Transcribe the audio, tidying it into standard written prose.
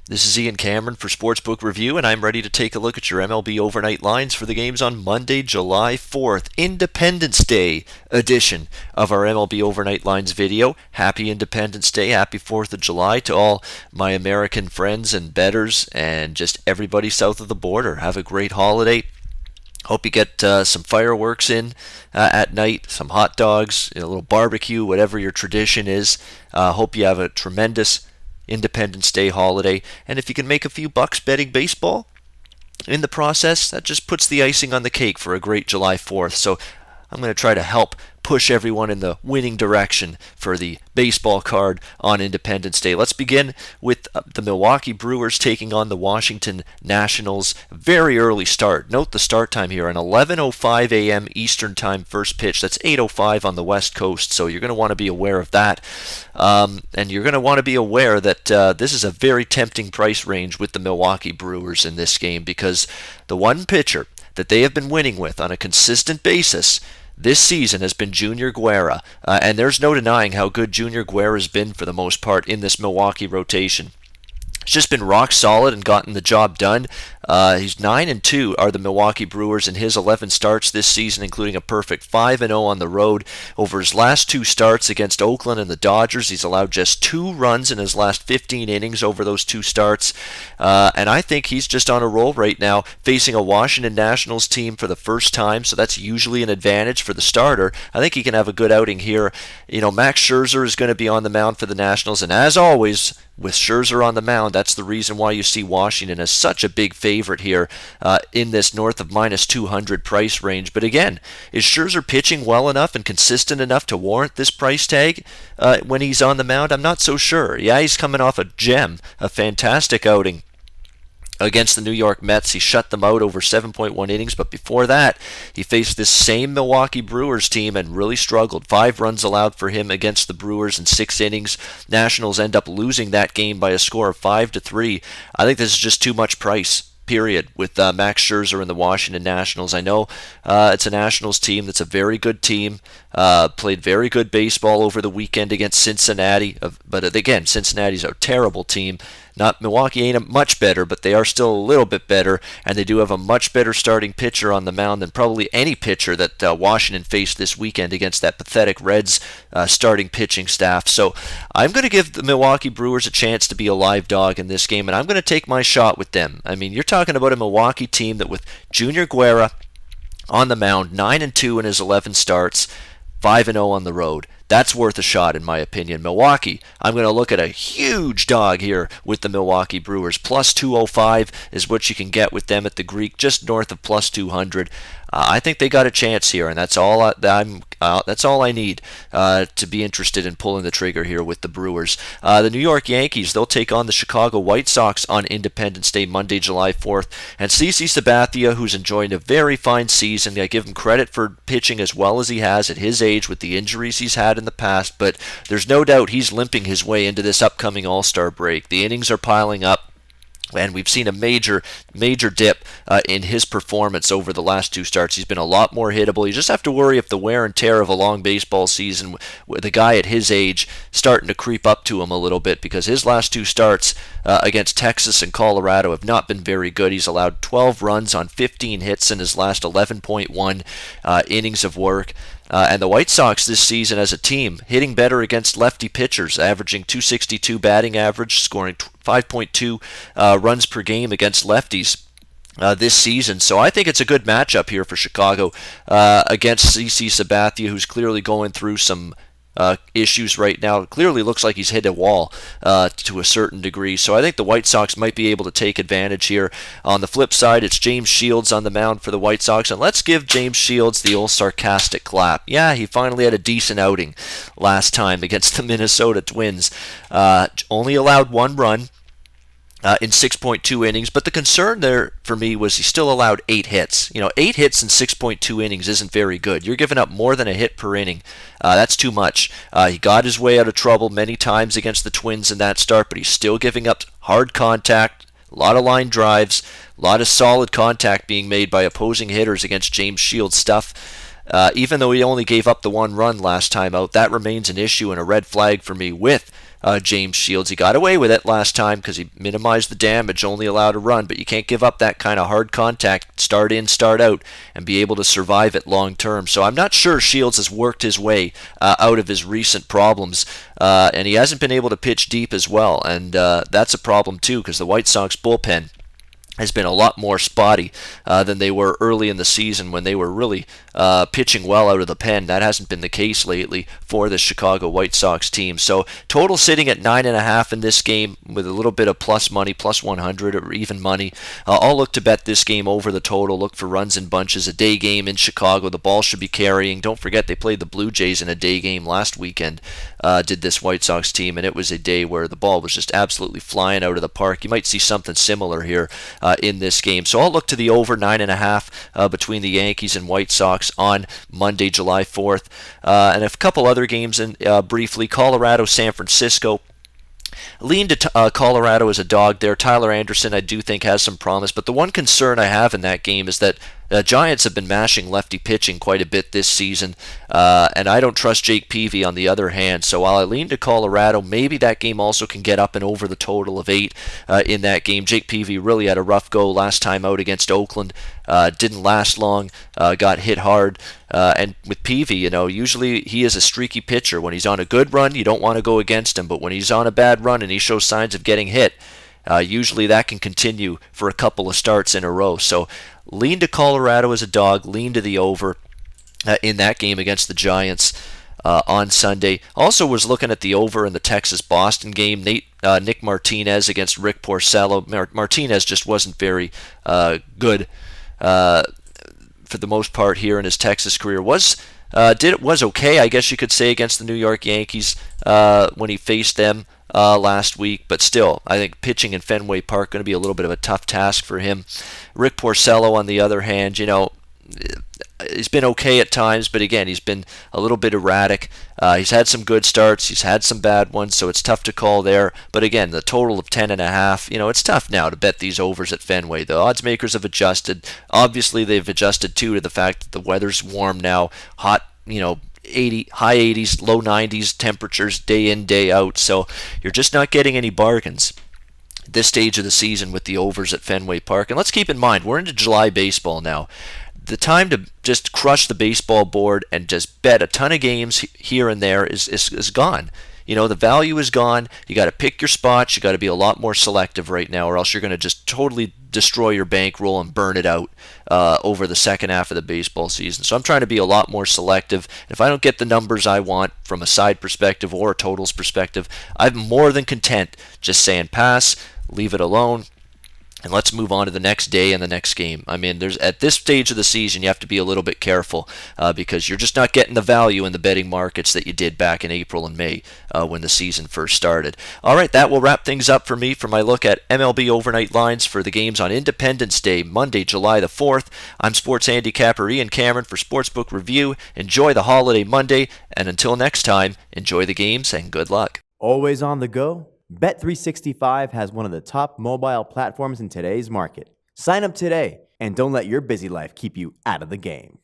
This is Ian Cameron for Sportsbook Review, and I'm ready to take a look at your MLB overnight lines for the games on Monday, July 4th, Independence Day edition of our MLB overnight lines video. Happy Independence Day, happy 4th of July to all my American friends and bettors and just everybody south of the border. Have a great holiday. Hope you get some fireworks in at night, some hot dogs, a little barbecue, whatever your tradition is. Hope you have a tremendous Independence Day holiday, and if you can make a few bucks betting baseball in the process, that just puts the icing on the cake for a great July 4th. So I'm going to try to help push everyone in the winning direction for the baseball card on Independence Day. Let's begin with the Milwaukee Brewers taking on the Washington Nationals. Very early start. Note the start time here, an 11:05 a.m. Eastern Time first pitch. That's 8:05 on the West Coast, so you're going to want to be aware of that. And you're going to want to be aware that this is a very tempting price range with the Milwaukee Brewers in this game, because the one pitcher that they have been winning with on a consistent basis this season has been Junior Guerra, and there's no denying how good Junior Guerra has been for the most part in this Milwaukee rotation. He's just been rock solid and gotten the job done. He's 9-2 are the Milwaukee Brewers in his 11 starts this season, including a perfect 5-0 on the road. Over his last two starts against Oakland and the Dodgers, he's allowed just 2 runs in his last 15 innings over those 2 starts. And I think he's just on a roll right now, facing a Washington Nationals team for the first time, so that's usually an advantage for the starter. I think he can have a good outing here. You know, Max Scherzer is going to be on the mound for the Nationals, and as always, with Scherzer on the mound, that's the reason why you see Washington as such a big favorite here in this north of minus 200 price range. But again, is Scherzer pitching well enough and consistent enough to warrant this price tag when he's on the mound? I'm not so sure. Yeah, he's coming off a fantastic outing against the New York Mets. He shut them out over 7.1 innings, but before that, he faced this same Milwaukee Brewers team and really struggled. 5 runs allowed for him against the Brewers in 6 innings. Nationals end up losing that game by a score of 5-3. I think this is just too much price, period, with Max Scherzer and the Washington Nationals. I know it's a Nationals team that's a very good team, played very good baseball over the weekend against Cincinnati, but again, Cincinnati's a terrible team. Not Milwaukee ain't much better, but they are still a little bit better, and they do have a much better starting pitcher on the mound than probably any pitcher that Washington faced this weekend against that pathetic Reds starting pitching staff. So I'm going to give the Milwaukee Brewers a chance to be a live dog in this game, and I'm going to take my shot with them. I mean, you're talking about a Milwaukee team that with Junior Guerra on the mound, 9-2 in his 11 starts, 5-0 on the road. That's worth a shot, in my opinion. Milwaukee, I'm going to look at a huge dog here with the Milwaukee Brewers. Plus 205 is what you can get with them at the Greek, just north of plus 200. I think they got a chance here, and that's all I need to be interested in pulling the trigger here with the Brewers. The New York Yankees, they'll take on the Chicago White Sox on Independence Day, Monday, July 4th. And CC Sabathia, who's enjoying a very fine season, I give him credit for pitching as well as he has at his age with the injuries he's had in the past, but there's no doubt he's limping his way into this upcoming All-Star break. The innings are piling up, and we've seen a major dip in his performance over the last 2 starts. He's been a lot more hittable. You just have to worry if the wear and tear of a long baseball season with a guy at his age starting to creep up to him a little bit, because his last 2 starts against Texas and Colorado have not been very good. He's allowed 12 runs on 15 hits in his last 11.1 innings of work. And the White Sox this season as a team hitting better against lefty pitchers, averaging 262 batting average, scoring 5.2 runs per game against lefties this season. So I think it's a good matchup here for Chicago against CC Sabathia, who's clearly going through some issues right now. It clearly looks like he's hit a wall to a certain degree. So I think the White Sox might be able to take advantage here. On the flip side, it's James Shields on the mound for the White Sox, and let's give James Shields the old sarcastic clap. Yeah, he finally had a decent outing last time against the Minnesota Twins. Only allowed 1 run in 6.2 innings, but the concern there for me was he still allowed 8 hits. 8 hits in 6.2 innings isn't very good. You're giving up more than a hit per inning. That's too much. He got his way out of trouble many times against the Twins in that start, but he's still giving up hard contact, a lot of line drives, a lot of solid contact being made by opposing hitters against James Shields stuff. Even though he only gave up the 1 run last time out, that remains an issue and a red flag for me with James Shields. He got away with it last time because he minimized the damage, only allowed a run, but you can't give up that kind of hard contact, start in, start out, and be able to survive it long term. So I'm not sure Shields has worked his way out of his recent problems, and he hasn't been able to pitch deep as well, and that's a problem too because the White Sox bullpen has been a lot more spotty than they were early in the season when they were really pitching well out of the pen. That hasn't been the case lately for the Chicago White Sox team. So total sitting at 9.5 in this game with a little bit of plus money, plus 100 or even money. I'll look to bet this game over the total. Look for runs in bunches. A day game in Chicago. The ball should be carrying. Don't forget they played the Blue Jays in a day game last weekend. Did this White Sox team, and it was a day where the ball was just absolutely flying out of the park. You might see something similar here in this game. So I'll look to the over 9.5 between the Yankees and White Sox on Monday, July 4th. And a couple other games briefly. Colorado, San Francisco. Lean to Colorado as a dog there. Tyler Anderson, I do think, has some promise. But the one concern I have in that game is that Giants have been mashing lefty pitching quite a bit this season, and I don't trust Jake Peavy on the other hand. So while I lean to Colorado, maybe that game also can get up and over the total of 8 in that game. Jake Peavy really had a rough go last time out against Oakland. Didn't last long, got hit hard. And with Peavy, usually he is a streaky pitcher. When he's on a good run, you don't want to go against him. But when he's on a bad run and he shows signs of getting hit, usually that can continue for a couple of starts in a row. So lean to Colorado as a dog, lean to the over in that game against the Giants on Sunday. Also was looking at the over in the Texas-Boston game. Nick Martinez against Rick Porcello. Martinez just wasn't very good for the most part here in his Texas career. Was okay, I guess you could say, against the New York Yankees when he faced them last week, but still, I think pitching in Fenway Park going to be a little bit of a tough task for him. Rick Porcello, on the other hand, he's been okay at times, but again, he's been a little bit erratic. He's had some good starts, he's had some bad ones, so it's tough to call there. But again, the total of 10.5, it's tough now to bet these overs at Fenway. The odds makers have adjusted. Obviously, they've adjusted too to the fact that the weather's warm now, hot, high 80s, low 90s temperatures day in, day out. So you're just not getting any bargains this stage of the season with the overs at Fenway Park. And let's keep in mind, we're into July baseball now. The time to just crush the baseball board and just bet a ton of games here and there is gone. The value is gone. You got to pick your spots. You got to be a lot more selective right now, or else you're going to just totally destroy your bankroll and burn it out over the second half of the baseball season. So I'm trying to be a lot more selective. If I don't get the numbers I want from a side perspective or a totals perspective, I'm more than content just saying pass, leave it alone, and let's move on to the next day and the next game. I mean, at this stage of the season, you have to be a little bit careful because you're just not getting the value in the betting markets that you did back in April and May when the season first started. All right, that will wrap things up for me for my look at MLB overnight lines for the games on Independence Day, Monday, July the 4th. I'm Sports Handicapper Ian Cameron for Sportsbook Review. Enjoy the holiday Monday, and until next time, enjoy the games and good luck. Always on the go? Bet365 has one of the top mobile platforms in today's market. Sign up today and don't let your busy life keep you out of the game.